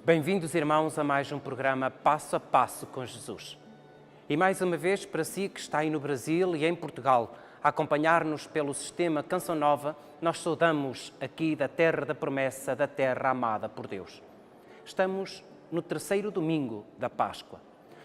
Bem-vindos, irmãos, a mais um programa Passo a Passo com Jesus. E mais uma vez, para si que está aí no Brasil e em Portugal, a acompanhar-nos pelo sistema Canção Nova, nós saudamos aqui da terra da promessa, da terra amada por Deus. Estamos no terceiro domingo da Páscoa.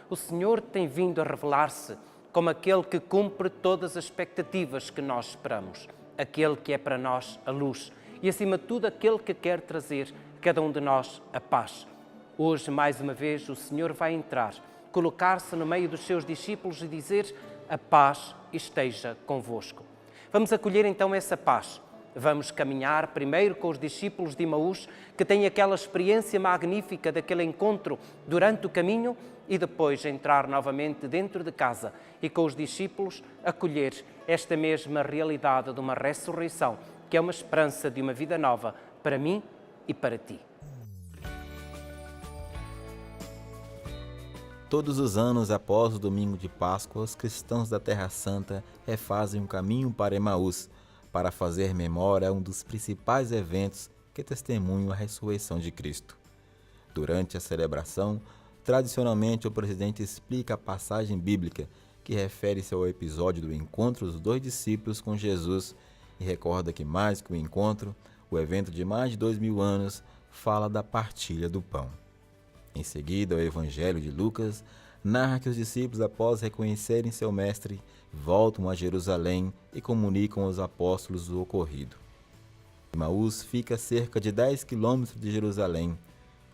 O Senhor tem vindo a revelar-se como aquele que cumpre todas as expectativas que nós esperamos, aquele que é para nós a luz e, acima de tudo, aquele que quer trazer a cada um de nós a paz. Hoje, mais uma vez, o Senhor vai entrar, colocar-se no meio dos seus discípulos e dizer: a paz esteja convosco. Vamos acolher então essa paz. Vamos caminhar primeiro com os discípulos de Emaús, que têm aquela experiência magnífica daquele encontro durante o caminho, e depois entrar novamente dentro de casa e com os discípulos acolher esta mesma realidade de uma ressurreição, que é uma esperança de uma vida nova para mim e para ti. Todos os anos, após o domingo de Páscoa, os cristãos da Terra Santa refazem um caminho para Emaús, para fazer memória a um dos principais eventos que testemunham a ressurreição de Cristo. Durante a celebração, tradicionalmente o presidente explica a passagem bíblica que refere-se ao episódio do encontro dos dois discípulos com Jesus e recorda que, mais que o encontro, o evento de mais de 2000 anos fala da partilha do pão. Em seguida, o Evangelho de Lucas narra que os discípulos, após reconhecerem seu mestre, voltam a Jerusalém e comunicam aos apóstolos o ocorrido. Emaús fica a cerca de 10 quilômetros de Jerusalém.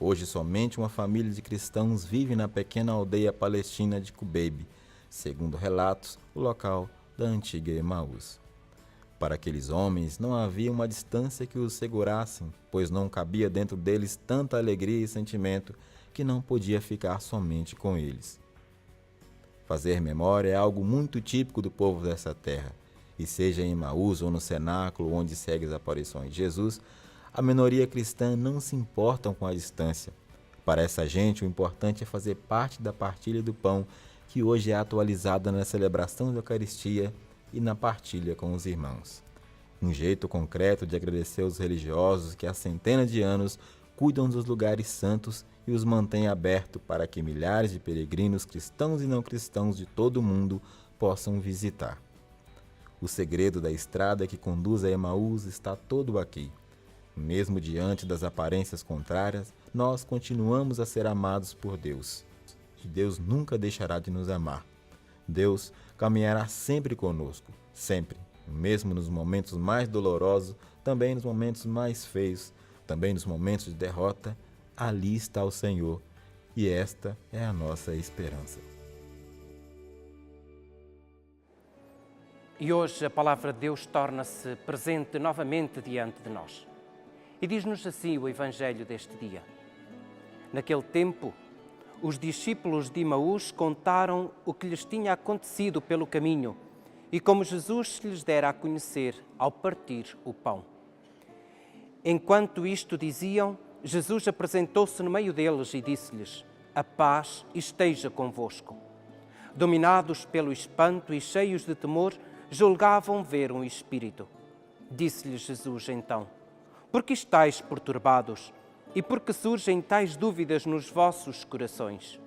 Hoje, somente uma família de cristãos vive na pequena aldeia palestina de Qubeib, segundo relatos, o local da antiga Emaús. Para aqueles homens não havia uma distância que os segurassem, pois não cabia dentro deles tanta alegria e sentimento que não podia ficar somente com eles. Fazer memória é algo muito típico do povo dessa terra, e seja em Emaús ou no cenáculo onde segue as aparições de Jesus, a minoria cristã não se importam com a distância. Para essa gente, o importante é fazer parte da partilha do pão, que hoje é atualizada na celebração da Eucaristia e na partilha com os irmãos. Um jeito concreto de agradecer aos religiosos que há centenas de anos cuidam dos lugares santos e os mantêm abertos para que milhares de peregrinos cristãos e não cristãos de todo o mundo possam visitar. O segredo da estrada que conduz a Emaús está todo aqui. Mesmo diante das aparências contrárias, nós continuamos a ser amados por Deus. E Deus nunca deixará de nos amar. Deus caminhará sempre conosco, sempre, mesmo nos momentos mais dolorosos, também nos momentos mais feios, também nos momentos de derrota. Ali está o Senhor, e esta é a nossa esperança. E hoje a palavra de Deus torna-se presente novamente diante de nós. E diz-nos assim o Evangelho deste dia. Naquele tempo, os discípulos de Emaús contaram o que lhes tinha acontecido pelo caminho e como Jesus se lhes dera a conhecer ao partir o pão. Enquanto isto diziam, Jesus apresentou-se no meio deles e disse-lhes: a paz esteja convosco. Dominados pelo espanto e cheios de temor, julgavam ver um espírito. Disse-lhes Jesus então: por que estáis perturbados e por que surgem tais dúvidas nos vossos corações?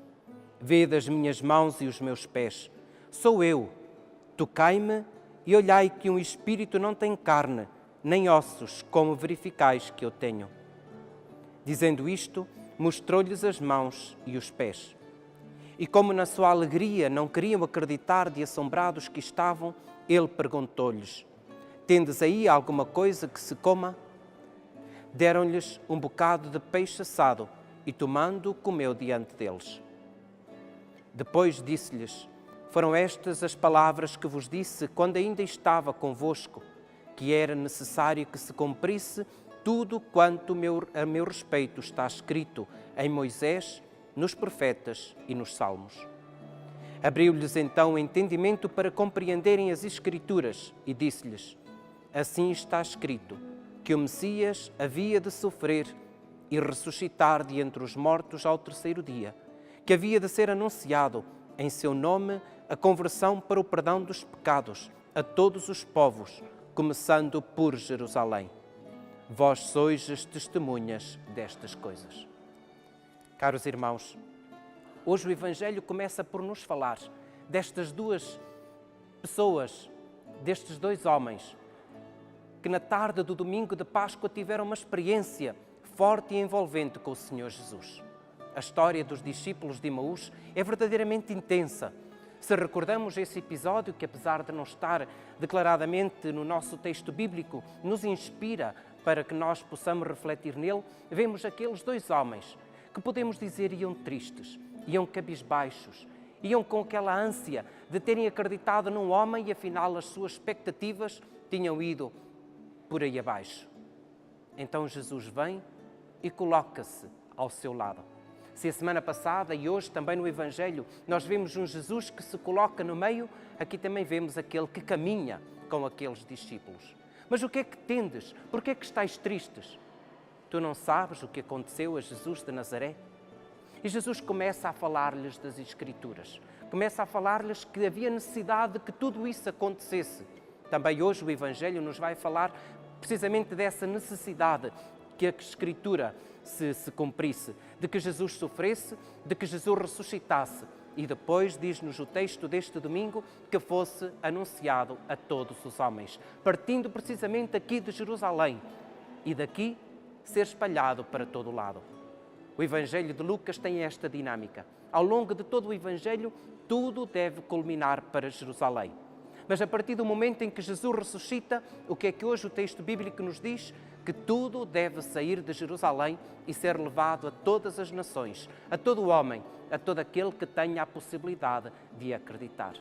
Vede as minhas mãos e os meus pés. Sou eu. Tocai-me e olhai que um espírito não tem carne, nem ossos, como verificais que eu tenho. Dizendo isto, mostrou-lhes as mãos e os pés. E como na sua alegria não queriam acreditar de assombrados que estavam, ele perguntou-lhes: tendes aí alguma coisa que se coma? Deram-lhes um bocado de peixe assado e, tomando, comeu diante deles. Depois disse-lhes: foram estas as palavras que vos disse quando ainda estava convosco, que era necessário que se cumprisse tudo quanto a meu respeito está escrito em Moisés, nos profetas e nos salmos. Abriu-lhes então o entendimento para compreenderem as Escrituras e disse-lhes: assim está escrito, que o Messias havia de sofrer e ressuscitar de entre os mortos ao terceiro dia, que havia de ser anunciado em seu nome a conversão para o perdão dos pecados a todos os povos, começando por Jerusalém. Vós sois as testemunhas destas coisas. Caros irmãos, hoje o Evangelho começa por nos falar destas duas pessoas, destes dois homens, que na tarde do domingo de Páscoa tiveram uma experiência forte e envolvente com o Senhor Jesus. A história dos discípulos de Emaús é verdadeiramente intensa. Se recordamos esse episódio, que apesar de não estar declaradamente no nosso texto bíblico, nos inspira para que nós possamos refletir nele, vemos aqueles dois homens que podemos dizer iam tristes, iam cabisbaixos, iam com aquela ânsia de terem acreditado num homem e afinal as suas expectativas tinham ido por aí abaixo. Então Jesus vem e coloca-se ao seu lado. Se a semana passada e hoje também no Evangelho nós vemos um Jesus que se coloca no meio, aqui também vemos aquele que caminha com aqueles discípulos. Mas o que é que tendes? Por que é que estáis tristes? Tu não sabes o que aconteceu a Jesus de Nazaré? E Jesus começa a falar-lhes das Escrituras. Começa a falar-lhes que havia necessidade de que tudo isso acontecesse. Também hoje o Evangelho nos vai falar precisamente dessa necessidade que a Escritura se cumprisse, de que Jesus sofresse, de que Jesus ressuscitasse e depois, diz-nos o texto deste domingo, que fosse anunciado a todos os homens, partindo precisamente aqui de Jerusalém e daqui ser espalhado para todo o lado. O Evangelho de Lucas tem esta dinâmica. Ao longo de todo o Evangelho, tudo deve culminar para Jerusalém. Mas a partir do momento em que Jesus ressuscita, o que é que hoje o texto bíblico nos diz? Que tudo deve sair de Jerusalém e ser levado a todas as nações, a todo homem, a todo aquele que tenha a possibilidade de acreditar.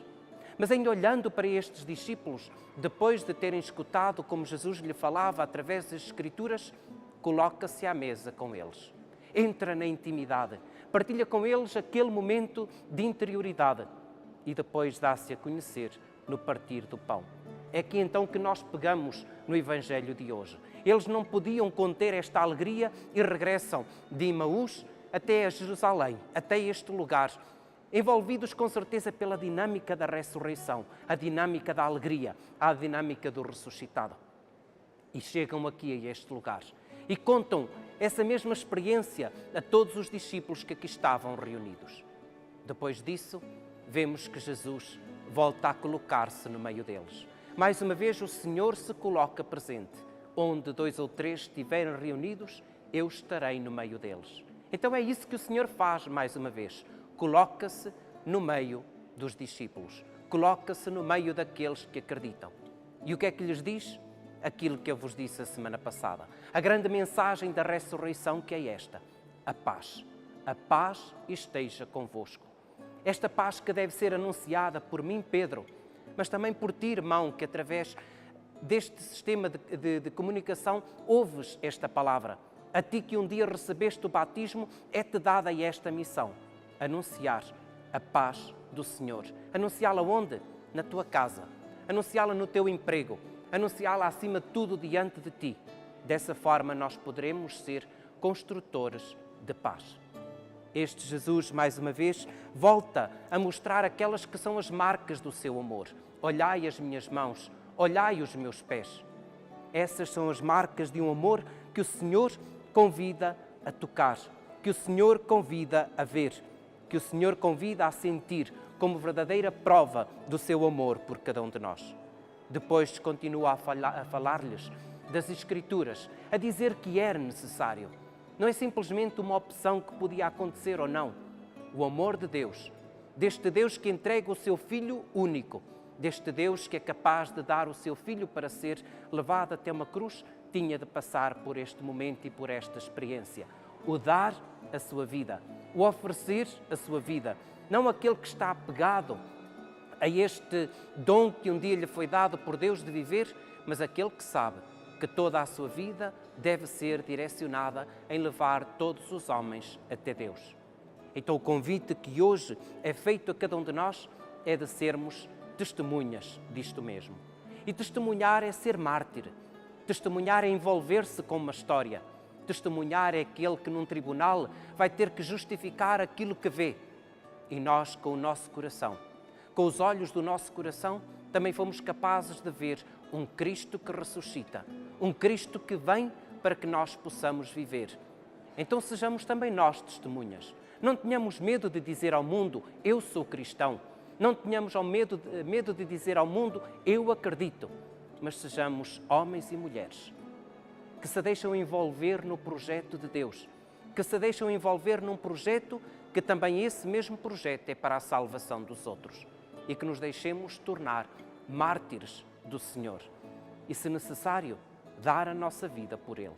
Mas ainda olhando para estes discípulos, depois de terem escutado como Jesus lhe falava através das Escrituras, coloca-se à mesa com eles. Entra na intimidade, partilha com eles aquele momento de interioridade e depois dá-se a conhecer no partir do pão. É aqui então que nós pegamos no Evangelho de hoje. Eles não podiam conter esta alegria e regressam de Emaús até a Jerusalém, até este lugar, envolvidos com certeza pela dinâmica da ressurreição, a dinâmica da alegria, a dinâmica do ressuscitado. E chegam aqui a este lugar e contam essa mesma experiência a todos os discípulos que aqui estavam reunidos. Depois disso, vemos que Jesus volta a colocar-se no meio deles. Mais uma vez o Senhor se coloca presente. Onde 2 ou 3 estiverem reunidos, eu estarei no meio deles. Então é isso que o Senhor faz mais uma vez. Coloca-se no meio dos discípulos. Coloca-se no meio daqueles que acreditam. E o que é que lhes diz? Aquilo que eu vos disse a semana passada. A grande mensagem da ressurreição, que é esta: a paz. A paz esteja convosco. Esta paz que deve ser anunciada por mim, Pedro, mas também por ti, irmão, que através deste sistema de comunicação ouves esta palavra. A ti que um dia recebeste o batismo, é-te dada esta missão: anunciar a paz do Senhor. Anunciá-la onde? Na tua casa. Anunciá-la no teu emprego. Anunciá-la acima de tudo diante de ti. Dessa forma nós poderemos ser construtores de paz. Este Jesus, mais uma vez, volta a mostrar aquelas que são as marcas do seu amor. Olhai as minhas mãos, olhai os meus pés. Essas são as marcas de um amor que o Senhor convida a tocar, que o Senhor convida a ver, que o Senhor convida a sentir como verdadeira prova do seu amor por cada um de nós. Depois continua a falar-lhes das Escrituras, a dizer que era necessário. Não é simplesmente uma opção que podia acontecer ou não. O amor de Deus, deste Deus que entrega o seu Filho único, deste Deus que é capaz de dar o seu Filho para ser levado até uma cruz, tinha de passar por este momento e por esta experiência. O dar a sua vida, o oferecer a sua vida. Não aquele que está apegado a este dom que um dia lhe foi dado por Deus de viver, mas aquele que sabe que toda a sua vida deve ser direcionada em levar todos os homens até Deus. Então o convite que hoje é feito a cada um de nós é de sermos testemunhas disto mesmo. E testemunhar é ser mártir. Testemunhar é envolver-se com uma história. Testemunhar é aquele que num tribunal vai ter que justificar aquilo que vê. E nós, com o nosso coração, com os olhos do nosso coração, também fomos capazes de ver um Cristo que ressuscita, um Cristo que vem para que nós possamos viver. Então sejamos também nós testemunhas. Não tenhamos medo de dizer ao mundo, eu sou cristão. Não tenhamos medo de dizer ao mundo, eu acredito. Mas sejamos homens e mulheres que se deixam envolver no projeto de Deus, que se deixam envolver num projeto que também esse mesmo projeto é para a salvação dos outros e que nos deixemos tornar mártires do Senhor e, se necessário, dar a nossa vida por Ele.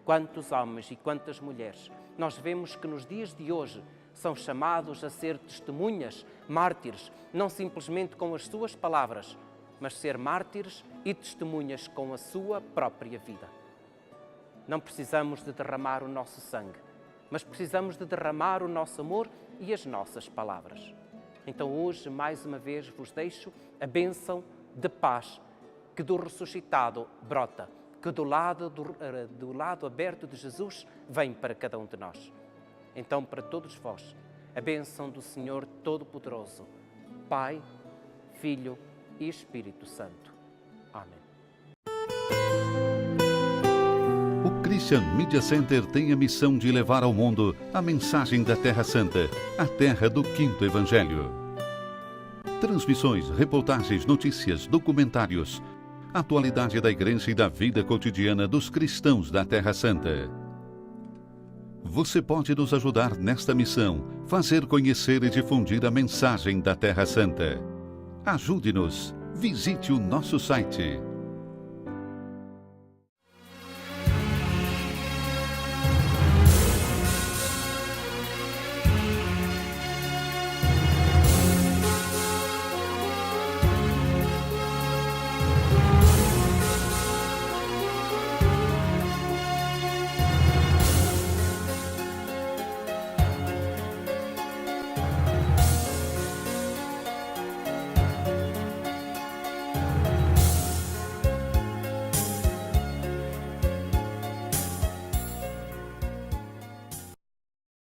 Quantos homens e quantas mulheres nós vemos que nos dias de hoje são chamados a ser testemunhas, mártires, não simplesmente com as suas palavras, mas ser mártires e testemunhas com a sua própria vida. Não precisamos de derramar o nosso sangue, mas precisamos de derramar o nosso amor e as nossas palavras. Então hoje, mais uma vez, vos deixo a bênção de paz que do ressuscitado brota, que do lado aberto de Jesus vem para cada um de nós. Então, para todos vós, a bênção do Senhor Todo-Poderoso, Pai, Filho e Espírito Santo. Amém. O Christian Media Center tem a missão de levar ao mundo a mensagem da Terra Santa, a terra do Quinto Evangelho. Transmissões, reportagens, notícias, documentários, atualidade da Igreja e da vida cotidiana dos cristãos da Terra Santa. Você pode nos ajudar nesta missão, fazer conhecer e difundir a mensagem da Terra Santa. Ajude-nos. Visite o nosso site